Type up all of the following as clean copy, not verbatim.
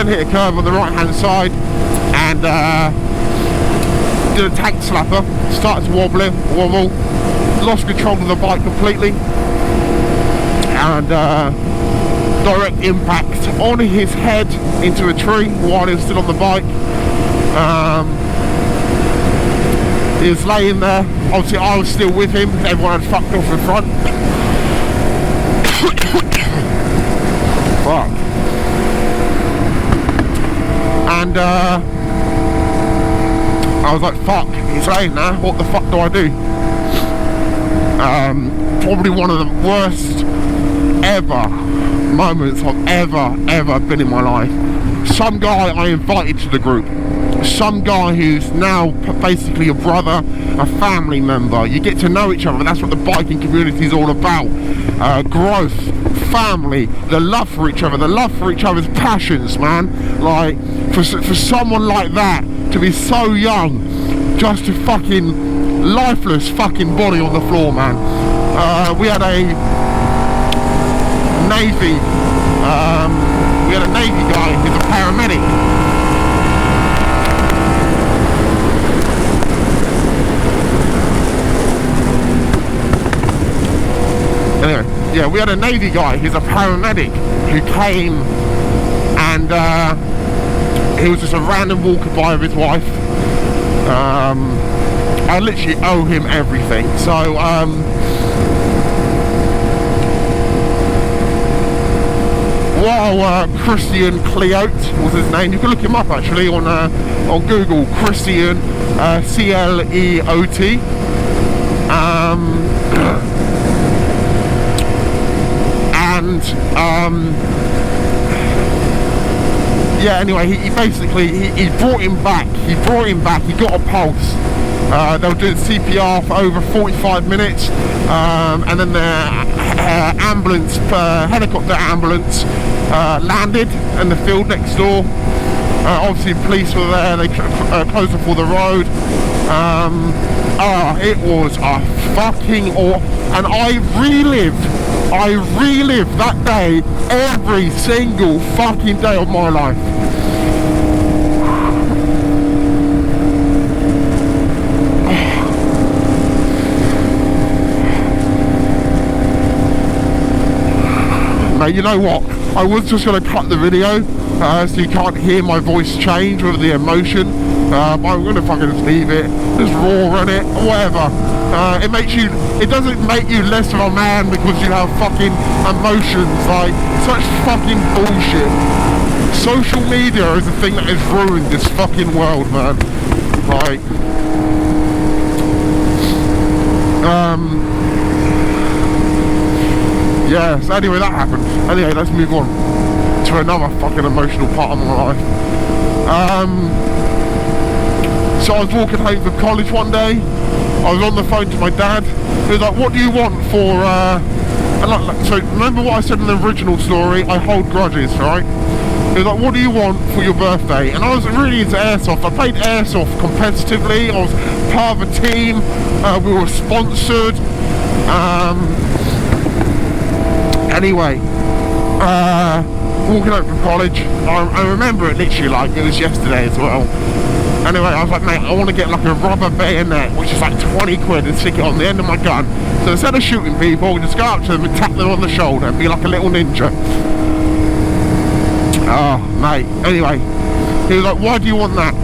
then hit a curve on the right hand side and did a tank slapper, started to wobble, lost control of the bike completely, and direct impact on his head into a tree while he was still on the bike. He was laying there, obviously I was still with him, everyone had fucked off in front. Fuck. And I was like, fuck, he's laying there, what the fuck do I do? Probably one of the worst ever moments I've ever been in my life. Some guy I invited to the group, some guy who's now basically a brother, a family member. You get to know each other. That's what the biking community is all about. Growth, family, the love for each other, the love for each other's passions, man. Like, for someone like that to be so young, just a fucking lifeless fucking body on the floor, man. We had a Navy guy who's a paramedic. Anyway, yeah, we had a Navy guy who's a paramedic who came, and he was just a random walkaboy of his wife. I literally owe him everything. So while Christian Cleote was his name, you can look him up actually on Google. Christian Cleot. Yeah, anyway, he basically brought him back. He got a pulse. They were doing CPR for over 45 minutes, and then the helicopter ambulance landed in the field next door. Obviously police were there, they closed off all the road. It was a fucking and I relived that day every single fucking day of my life. Now, you know what? I was just going to cut the video so you can't hear my voice change with the emotion, but I'm going to fucking just leave it, just raw on it, whatever. It doesn't make you less of a man because you have fucking emotions, like, such fucking bullshit. Social media is the thing that has ruined this fucking world, man. Like, yeah, so anyway, that happened. Anyway, let's move on to another fucking emotional part of my life. So I was walking home from college one day. I was on the phone to my dad. He was like, what do you want for, so remember what I said in the original story? I hold grudges, right? He was like, what do you want for your birthday? And I was really into airsoft. I played airsoft competitively. I was part of a team. We were sponsored. Anyway, walking home from college, I remember it literally like it was yesterday as well. Anyway, I was like, mate, I want to get like a rubber bayonet, which is like 20 quid, and stick it on the end of my gun. So instead of shooting people, just go up to them and tap them on the shoulder and be like a little ninja. Oh, mate. Anyway, he was like, why do you want that?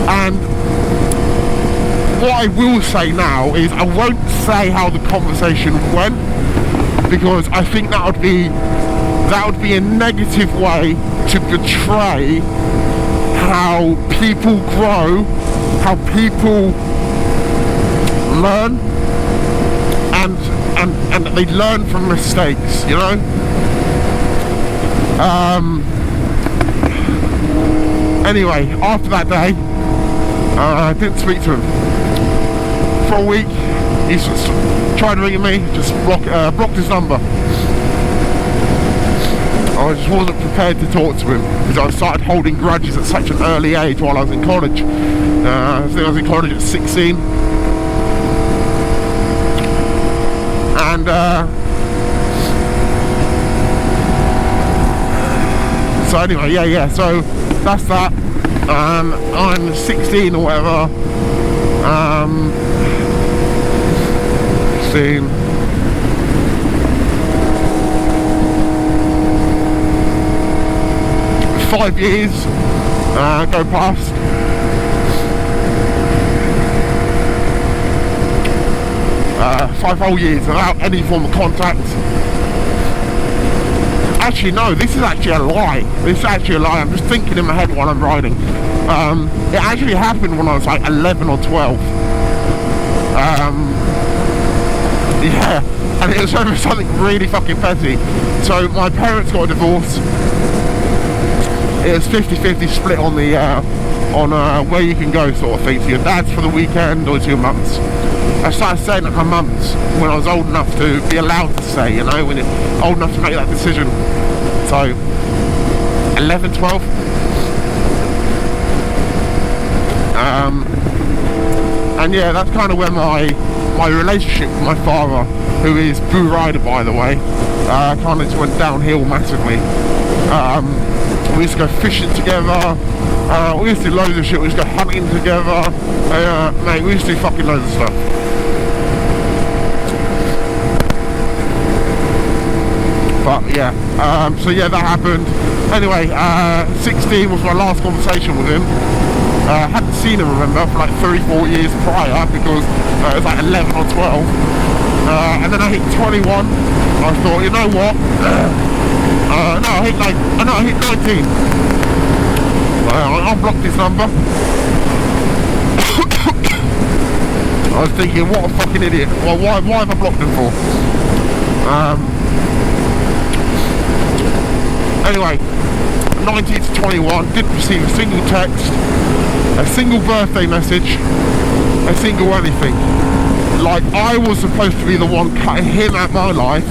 And what I will say now is I won't say how the conversation went, because I think that would be a negative way to portray how people grow, how people learn, and they learn from mistakes, you know. Anyway, after that day, I didn't speak to him for a week. He tried ringing me, just blocked his number. I just wasn't prepared to talk to him because I started holding grudges at such an early age while I was in college. I think I was in college at 16. And So anyway, yeah, so that's that. I'm 16 or whatever. 16. Five years go past. 5 whole years without any form of contact. Actually, no, this is actually a lie. This is actually a lie. I'm just thinking in my head while I'm riding. It actually happened when I was like 11 or 12. Yeah, and it was over something really fucking petty. So my parents got a divorce. It was 50-50 split on the where you can go sort of thing. To your dad's for the weekend or to your mum's. I started staying at my mum's when I was old enough to be allowed to stay, you know, when you're old enough to make that decision. So 11, 12. And yeah, that's kind of where my relationship with my father, who is Boo Rider by the way, kind of just went downhill massively. We used to go fishing together, we used to do loads of shit, we used to go hunting together, mate, we used to do fucking loads of stuff. But yeah, so yeah, that happened. Anyway, 16 was my last conversation with him. Hadn't seen him, remember, for like 3-4 years prior, because it was like 11 or 12. And then I hit 21. I thought, you know what? No, I hit 19. I unblocked his number. I was thinking, what a fucking idiot. Well, why have I blocked him for? Anyway, 19 to 21, didn't receive a single text, a single birthday message, a single anything. Like, I was supposed to be the one cutting him out of my life,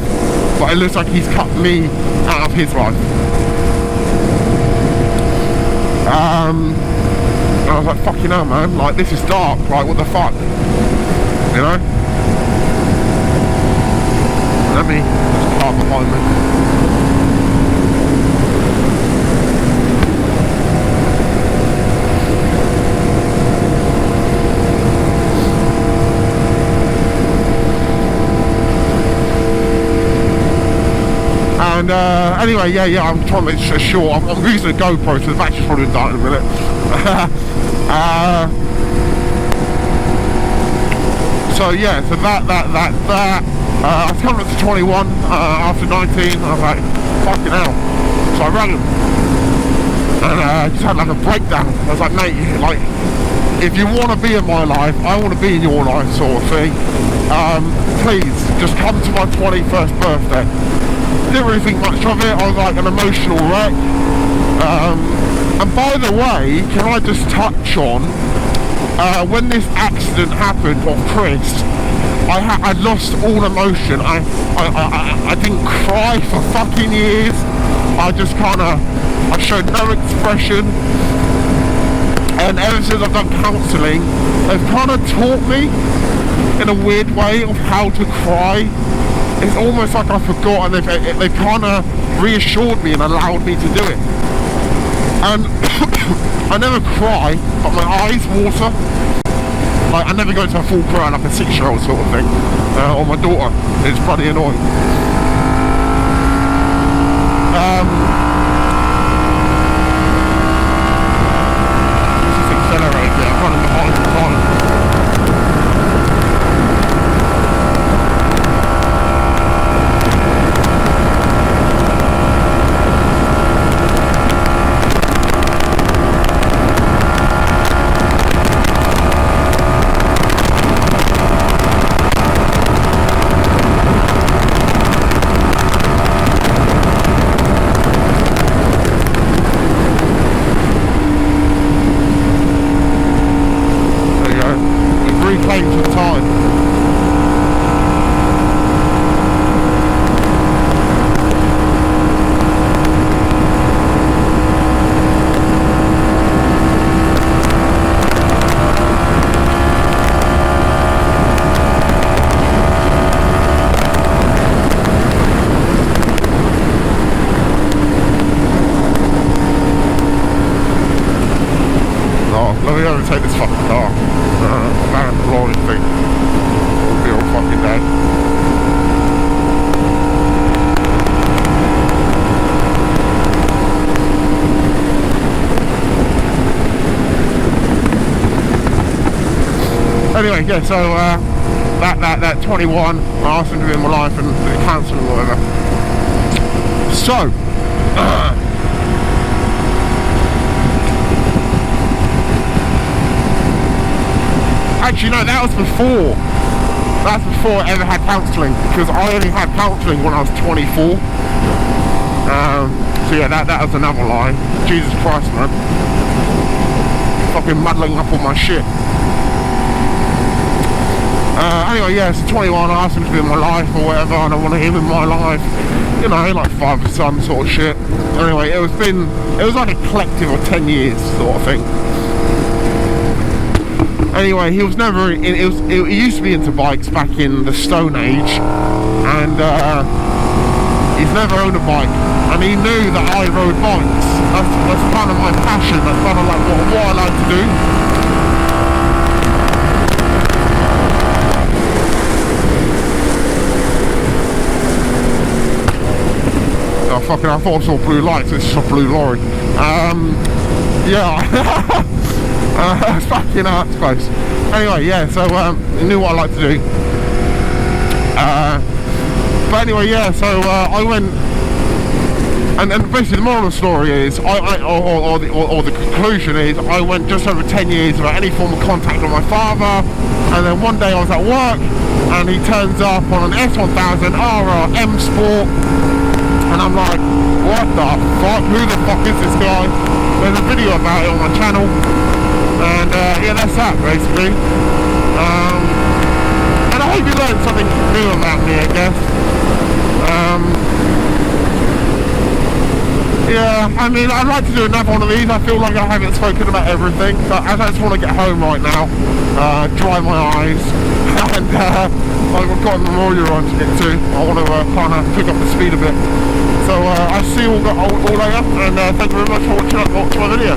but it looks like he's cut me out of his life. And I was like, fucking hell, man, like, this is dark, like, what the fuck, you know? Let me just park behind me. And anyway, yeah, I'm trying to make this short. I'm using a GoPro, so the battery's probably dying in a minute. So yeah, so that. I was coming up to 21 after 19. I was like, fucking hell. So I rang him, and I just had like a breakdown. I was like, mate, like, if you want to be in my life, I want to be in your life, sort of thing. Please, just come to my 21st birthday. Didn't really think much of it. I was like an emotional wreck. And by the way, can I just touch on when this accident happened of Chris, I lost all emotion. I didn't cry for fucking years. I just kind of, I showed no expression. And ever since I've done counselling, they've kind of taught me in a weird way of how to cry. It's almost like I forgot, and they've kind of reassured me and allowed me to do it. And I never cry, but my eyes water. Like, I never go into a full cry like a 6-year-old sort of thing. Or my daughter. It's bloody annoying. Just accelerate there. I'm running behind. gonna take this fucking car. Man, Lord, thing. All be all fucking day. Anyway, yeah, so that 21, I asked him to be in my life and they cancelled or whatever. So, actually no, that was before. That's before I ever had counselling, because I only had counselling when I was 24. So yeah, that was another lie. Jesus Christ, man. Fucking muddling up all my shit. Anyway, yeah, so 21, I asked him to be in my life or whatever, and I wanted him in my life, you know, like father son sort of shit. Anyway, it was like a collective of 10 years sort of thing. Anyway, he was never, he used to be into bikes back in the Stone Age, and he's never owned a bike, and he knew that I rode bikes. That's kind of my passion, that's kind of like what I like to do. Oh, fucking, I thought I saw blue lights, it's just a blue lorry. Yeah. Fucking hell, that's close. Anyway, yeah, so he knew what I like to do. But anyway, yeah, so I went, and basically the moral of the story is, or the conclusion is, I went just over 10 years without any form of contact with my father, and then one day I was at work, and he turns up on an S1000 RR M Sport, and I'm like, what the fuck, who the fuck is this guy? There's a video about it on my channel, and yeah, that's that basically. And I hope you learned something new about me, I guess. Yeah, I mean, I'd like to do another one of these. I feel like I haven't spoken about everything, but as I just want to get home right now, dry my eyes, and I've got a memorial run to get to. I want to kind of pick up the speed a bit. So I'll see you all later, and thank you very much for watching my video.